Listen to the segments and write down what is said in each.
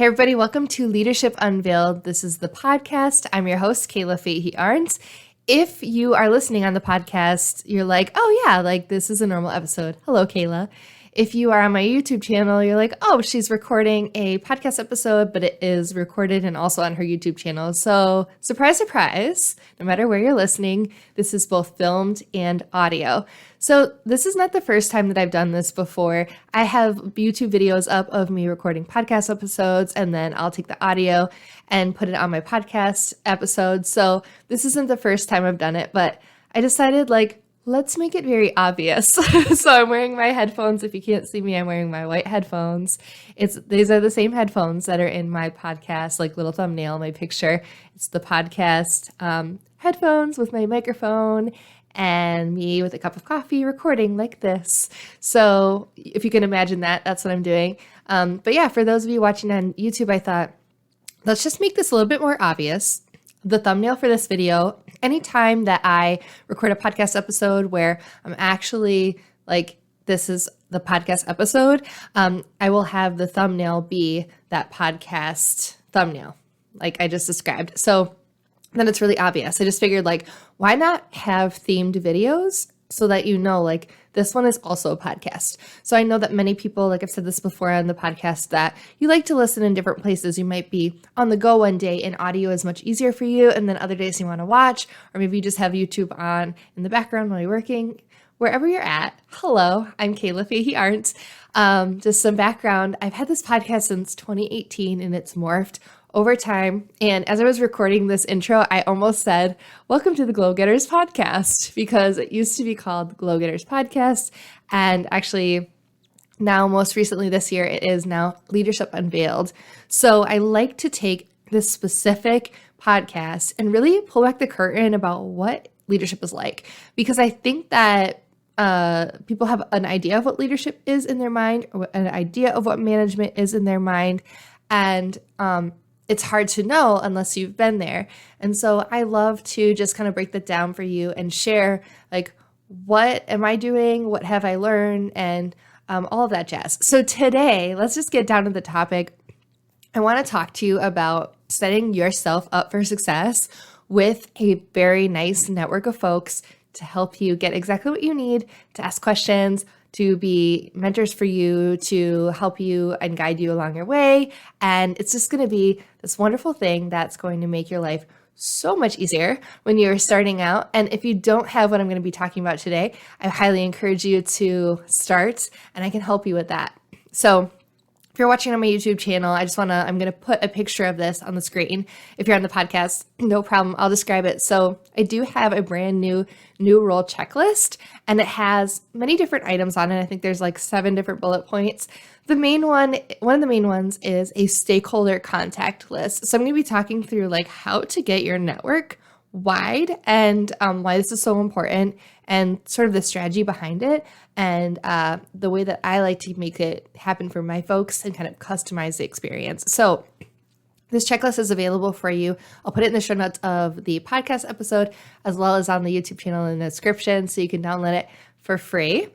Hey everybody, welcome to Leadership Unveiled. This is the podcast. I'm your host, Kayla Fahey-Ahrndt. If you are listening on the podcast, you're like, oh yeah, like this is a normal episode. Hello, Kayla. If you are on my YouTube channel, you're like, oh, she's recording a podcast episode, but it is recorded and also on her YouTube channel. So surprise, surprise, no matter where you're listening, this is both filmed and audio. So this is not the first time that I've done this before. I have YouTube videos up of me recording podcast episodes, and then I'll take the audio and put it on my podcast episode. So this isn't the first time I've done it, but I decided let's make it very obvious. So I'm wearing my headphones. If you can't see me, I'm wearing my white headphones. These are the same headphones that are in my podcast, like little thumbnail, my picture. It's the podcast headphones with my microphone and me with a cup of coffee recording like this. So if you can imagine that, that's what I'm doing. But yeah, for those of you watching on YouTube, I thought, let's just make this a little bit more obvious. The thumbnail for this video, anytime that I record a podcast episode where I'm actually this is the podcast episode, I will have the thumbnail be that podcast thumbnail, like I just described. So then it's really obvious. I just figured why not have themed videos so that you know, this one is also a podcast. So I know that many people, like I've said this before on the podcast, that you like to listen in different places. You might be on the go one day and audio is much easier for you. And then other days you want to watch, or maybe you just have YouTube on in the background while you're working. Wherever you're at, hello, I'm Kayla Fahey-Ahrndt. Just some background. I've had this podcast since 2018 and it's morphed over time. And as I was recording this intro, I almost said, welcome to the Glow Getters podcast, because it used to be called Glow Getters podcast. And actually now, most recently this year, it is now Leadership Unveiled. So I like to take this specific podcast and really pull back the curtain about what leadership is like, because I think that people have an idea of what leadership is in their mind, or an idea of what management is in their mind. And it's hard to know unless you've been there. And so I love to just kind of break that down for you and share, what am I doing? What have I learned? And all of that jazz. So today, let's just get down to the topic. I want to talk to you about setting yourself up for success with a very nice network of folks to help you get exactly what you need, to ask questions, to be mentors for you, to help you and guide you along your way. And it's just going to be this wonderful thing that's going to make your life so much easier when you're starting out. And if you don't have what I'm going to be talking about today, I highly encourage you to start, and I can help you with that. So if you're watching on my YouTube channel, I'm going to put a picture of this on the screen. If you're on the podcast, no problem. I'll describe it. So I do have a brand new role checklist, and it has many different items on it. I think there's 7 different bullet points. One of the main ones is a stakeholder contact list. So I'm going to be talking through how to get your network wide, and why this is so important, and sort of the strategy behind it, and the way that I like to make it happen for my folks and kind of customize the experience. So this checklist is available for you. I'll put it in the show notes of the podcast episode, as well as on the YouTube channel in the description, so you can download it for free.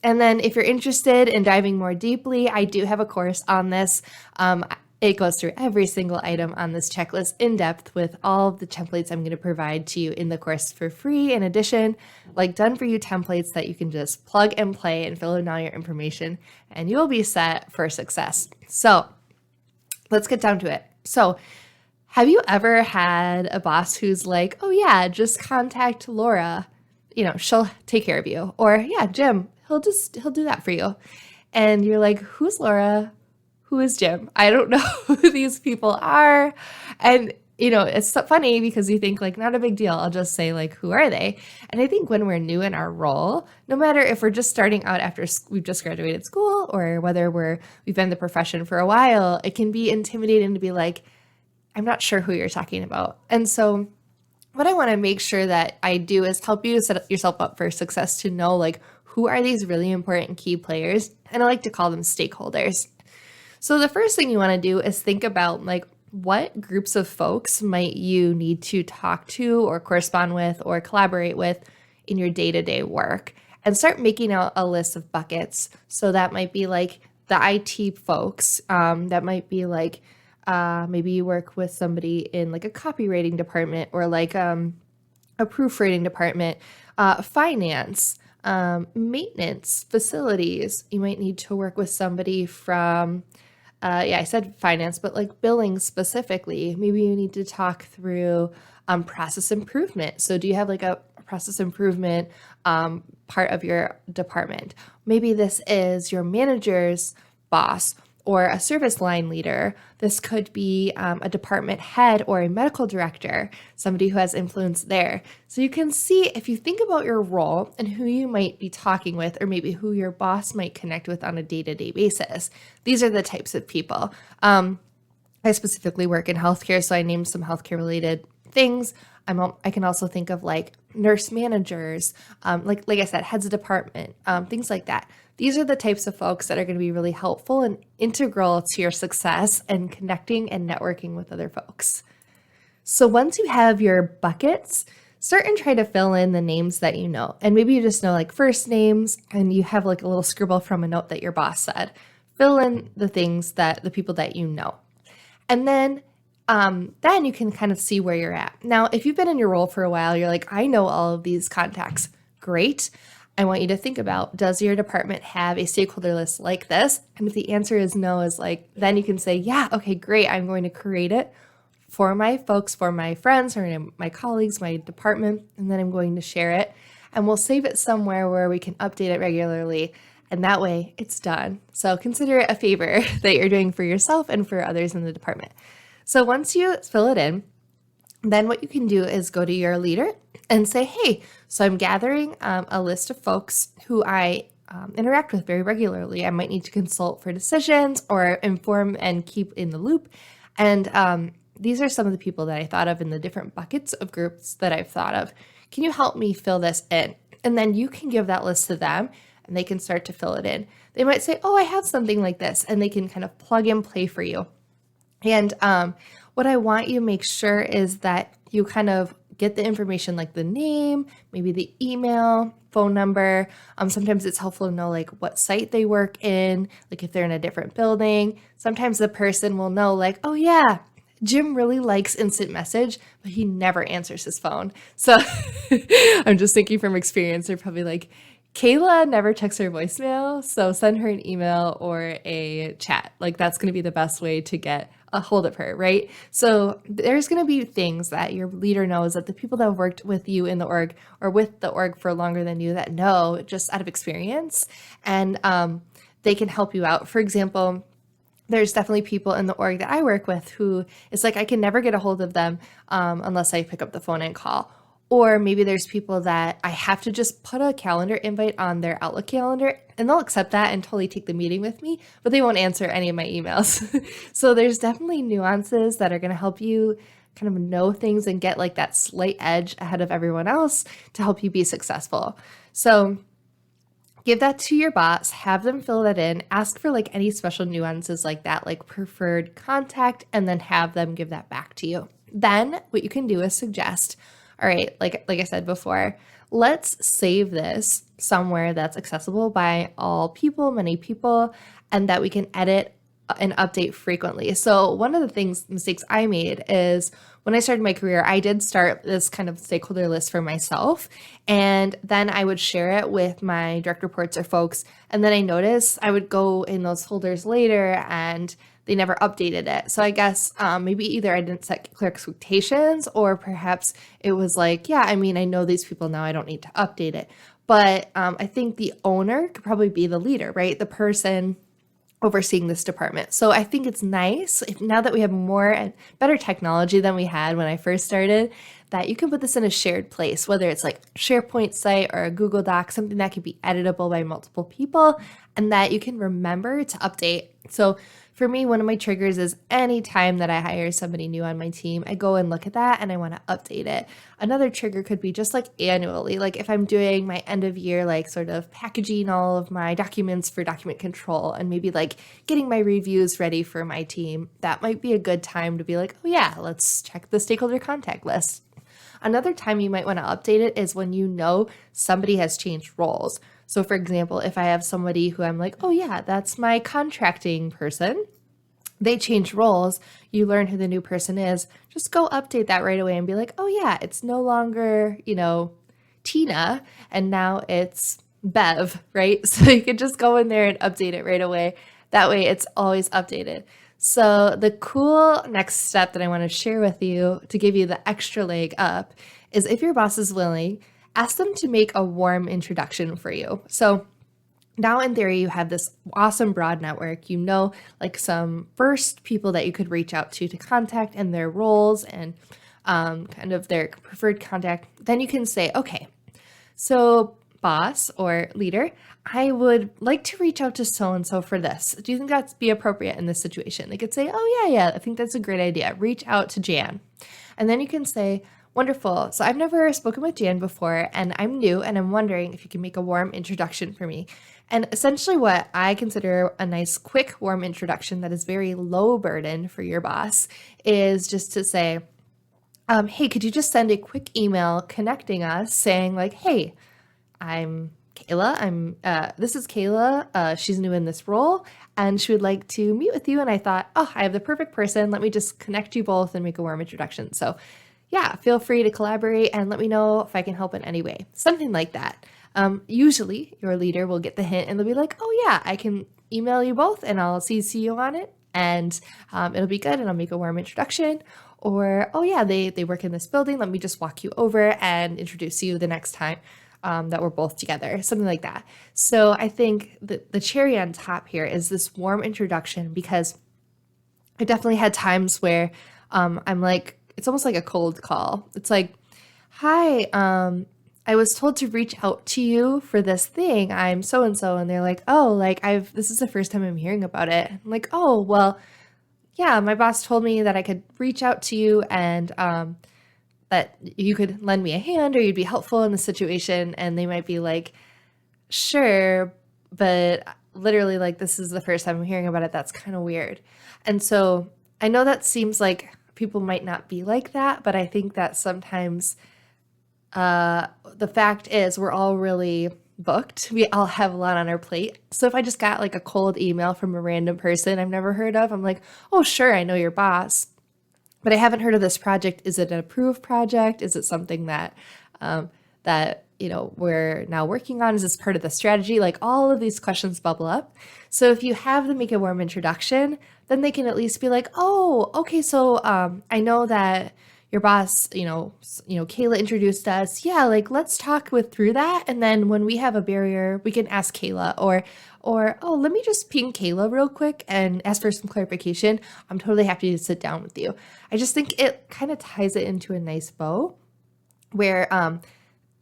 And then if you're interested in diving more deeply, I do have a course on this. It goes through every single item on this checklist in depth with all of the templates I'm going to provide to you in the course for free. In addition, done for you templates that you can just plug and play and fill in all your information, and you will be set for success. So let's get down to it. So have you ever had a boss who's like, oh yeah, just contact Laura, she'll take care of you. Or yeah, Jim, he'll do that for you. And you're like, who's Laura? Who is Jim? I don't know who these people are. And, it's so funny because you think not a big deal. I'll just say who are they? And I think when we're new in our role, no matter if we're just starting out after we've just graduated school, or whether we've been in the profession for a while, it can be intimidating to be I'm not sure who you're talking about. And so what I want to make sure that I do is help you set yourself up for success, to know who are these really important key players. And I like to call them stakeholders. So the first thing you want to do is think about what groups of folks might you need to talk to or correspond with or collaborate with in your day-to-day work, and start making out a list of buckets. So that might be the IT folks, that might be Maybe you work with somebody in like a copywriting department or like a proofreading department, finance, maintenance, facilities. You might need to work with somebody from, I said finance, but like billing specifically. Maybe you need to talk through process improvement. So do you have like a process improvement part of your department? Maybe this is your manager's boss or a service line leader. This could be a department head or a medical director, somebody who has influence there. So you can see, if you think about your role and who you might be talking with, or maybe who your boss might connect with on a day-to-day basis, these are the types of people. I specifically work in healthcare, so I named some healthcare related things. I can also think of like nurse managers, like I said, heads of department, things like that. These are the types of folks that are going to be really helpful and integral to your success and connecting and networking with other folks. So once you have your buckets, start and try to fill in the names that you know. And maybe you just know like first names and you have like a little scribble from a note that your boss said. Fill in the things that the people that you know. And then you can kind of see where you're at. Now, if you've been in your role for a while, you're like, I know all of these contacts. Great. I want you to think about, does your department have a stakeholder list like this? And if the answer is no, then you can say, yeah, okay, great. I'm going to create it for my folks, for my friends, or my colleagues, my department, and then I'm going to share it. And we'll save it somewhere where we can update it regularly. And that way it's done. So consider it a favor that you're doing for yourself and for others in the department. So once you fill it in, then what you can do is go to your leader and say, hey, so I'm gathering a list of folks who I interact with very regularly. I might need to consult for decisions or inform and keep in the loop. And these are some of the people that I thought of in the different buckets of groups that I've thought of. Can you help me fill this in? And then you can give that list to them and they can start to fill it in. They might say, oh, I have something like this, and they can kind of plug and play for you. And what I want you to make sure is that you kind of get the information like the name, maybe the email, phone number. Sometimes it's helpful to know like what site they work in, like if they're in a different building. Sometimes the person will know like, oh yeah, Jim really likes instant message, but he never answers his phone. So I'm just thinking from experience, they're probably like, Kayla never checks her voicemail, so send her an email or a chat. Like that's going to be the best way to get a hold of her, right? So there's going to be things that your leader knows, that the people that have worked with you in the org or with the org for longer than you that know just out of experience, and they can help you out. For example, there's definitely people in the org that I work with who it's like I can never get a hold of them unless I pick up the phone and call. Or maybe there's people that I have to just put a calendar invite on their Outlook calendar and they'll accept that and totally take the meeting with me, but they won't answer any of my emails. So there's definitely nuances that are going to help you kind of know things and get like that slight edge ahead of everyone else to help you be successful. So give that to your boss, have them fill that in, ask for like any special nuances like that, like preferred contact, and then have them give that back to you. Then what you can do is suggest, all right, like I said before, let's save this somewhere that's accessible by all people, many people, and that we can edit and update frequently. So one of the mistakes I made is when I started my career, I did start this kind of stakeholder list for myself, and then I would share it with my direct reports or folks, and then I noticed I would go in those folders later and they never updated it. So I guess maybe either I didn't set clear expectations, or perhaps it was like, yeah, I mean, I know these people now, I don't need to update it. But I think the owner could probably be the leader, right? The person overseeing this department. So I think it's nice now that we have more and better technology than we had when I first started, that you can put this in a shared place, whether it's like a SharePoint site or a Google Doc, something that can be editable by multiple people and that you can remember to update. So for me, one of my triggers is any time that I hire somebody new on my team, I go and look at that and I want to update it. Another trigger could be just like annually, like if I'm doing my end of year, like sort of packaging all of my documents for document control and maybe like getting my reviews ready for my team, that might be a good time to be like, oh yeah, let's check the stakeholder contact list. Another time you might want to update it is when you know somebody has changed roles. So for example, if I have somebody who I'm like, oh yeah, that's my contracting person, they change roles, you learn who the new person is, just go update that right away and be like, oh yeah, it's no longer, Tina, and now it's Bev, right? So you can just go in there and update it right away. That way it's always updated. So the cool next step that I want to share with you to give you the extra leg up is, if your boss is willing, ask them to make a warm introduction for you. So now in theory, you have this awesome broad network, like some first people that you could reach out to contact and their roles and kind of their preferred contact. Then you can say, okay, so boss or leader, I would like to reach out to so-and-so for this. Do you think that's be appropriate in this situation? They could say, oh yeah, I think that's a great idea. Reach out to Jan. And then you can say, wonderful. So I've never spoken with Jan before, and I'm new, and I'm wondering if you can make a warm introduction for me. And essentially what I consider a nice, quick, warm introduction that is very low burden for your boss is just to say, hey, could you just send a quick email connecting us saying like, hey, I'm Kayla. This is Kayla. She's new in this role and she would like to meet with you. And I thought, oh, I have the perfect person. Let me just connect you both and make a warm introduction. So yeah, feel free to collaborate and let me know if I can help in any way. Something like that. Usually your leader will get the hint and they'll be like, oh yeah, I can email you both and I'll CC you on it and it'll be good and I'll make a warm introduction. Or, oh yeah, they work in this building. Let me just walk you over and introduce you the next time that we're both together, something like that. So I think the cherry on top here is this warm introduction, because I definitely had times where I'm like, it's almost like a cold call. It's like, hi, I was told to reach out to you for this thing. I'm so-and-so. And they're like, oh, like this is the first time I'm hearing about it. I'm like, oh, well, yeah, my boss told me that I could reach out to you and that you could lend me a hand or you'd be helpful in the situation. And they might be like, sure, but literally like, this is the first time I'm hearing about it. That's kind of weird. And so I know that seems like people might not be like that, but I think that sometimes the fact is we're all really booked. We all have a lot on our plate. So if I just got like a cold email from a random person I've never heard of, I'm like, oh, sure, I know your boss, but I haven't heard of this project. Is it an approved project? Is it something that we're now working on? Is this part of the strategy? Like all of these questions bubble up. So if you have them make a warm introduction, then they can at least be like, oh, okay, so I know that your boss, Kayla introduced us. Yeah, like let's talk through that. And then when we have a barrier, we can ask Kayla or, oh, let me just ping Kayla real quick and ask for some clarification. I'm totally happy to sit down with you. I just think it kind of ties it into a nice bow where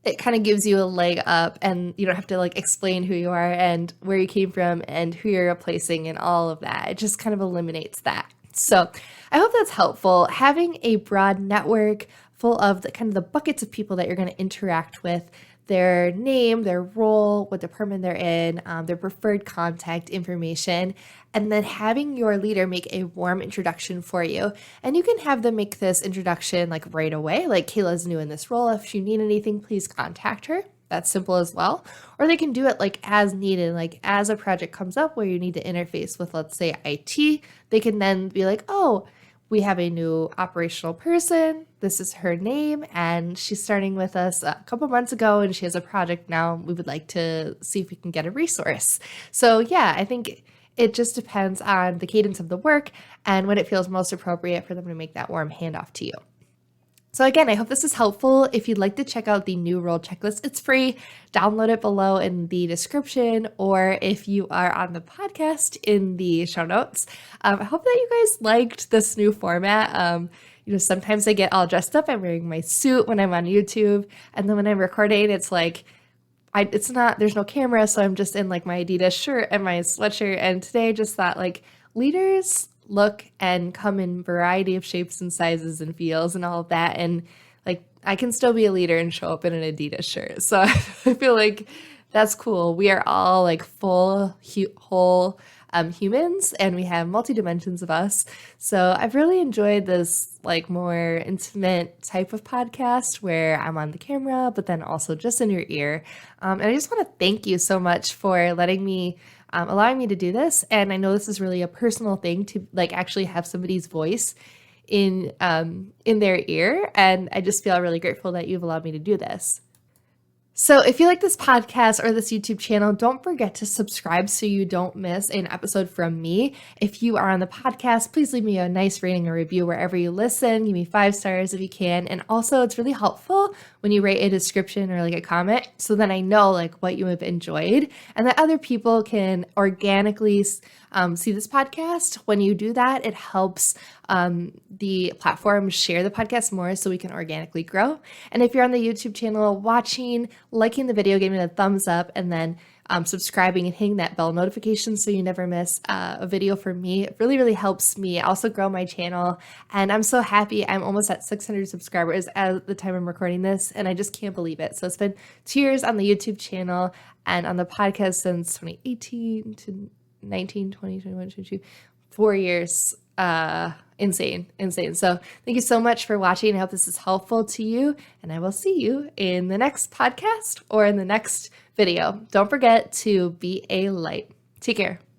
it kind of gives you a leg up and you don't have to like explain who you are and where you came from and who you're replacing and all of that. It just kind of eliminates that. So I hope that's helpful. Having a broad network full of the buckets of people that you're going to interact with, their name, their role, what department they're in, their preferred contact information, and then having your leader make a warm introduction for you. And you can have them make this introduction like right away, like Kayla's new in this role. If you need anything, please contact her. That's simple as well. Or they can do it like as needed, like as a project comes up where you need to interface with, let's say, IT, they can then be like, oh, we have a new operational person. This is her name, and she's starting with us a couple months ago, and she has a project now. We would like to see if we can get a resource. So yeah, I think it just depends on the cadence of the work and when it feels most appropriate for them to make that warm handoff to you. So again, I hope this is helpful. If you'd like to check out the new role checklist, it's free. Download it below in the description, or if you are on the podcast, in the show notes. I hope that you guys liked this new format. Sometimes I get all dressed up. I'm wearing my suit when I'm on YouTube, and then when I'm recording, it's like there's no camera, so I'm just in like my Adidas shirt and my sweatshirt. And today I just thought like leaders look and come in variety of shapes and sizes and feels and all of that. And like, I can still be a leader and show up in an Adidas shirt. So I feel like that's cool. We are all like whole humans, and we have multi dimensions of us. So I've really enjoyed this like more intimate type of podcast where I'm on the camera, but then also just in your ear. And I just want to thank you so much for letting me allowing me to do this. And I know this is really a personal thing to like actually have somebody's voice in their ear. And I just feel really grateful that you've allowed me to do this. So if you like this podcast or this YouTube channel, don't forget to subscribe so you don't miss an episode from me. If you are on the podcast, please leave me a nice rating or review wherever you listen. Give me 5 stars if you can. And also it's really helpful when you write a description or like a comment so then I know like what you have enjoyed and that other people can organically see this podcast. When you do that, it helps the platform share the podcast more so we can organically grow. And if you're on the YouTube channel watching, liking the video, giving it a thumbs up, and then subscribing and hitting that bell notification so you never miss a video from me. It really, really helps me also grow my channel. And I'm so happy. I'm almost at 600 subscribers at the time I'm recording this, and I just can't believe it. So it's been 2 years on the YouTube channel and on the podcast since 2018 to 19, 20, 21, 22, 4 years. Insane. So thank you so much for watching. I hope this is helpful to you, and I will see you in the next podcast or in the next video. Don't forget to be a light. Take care.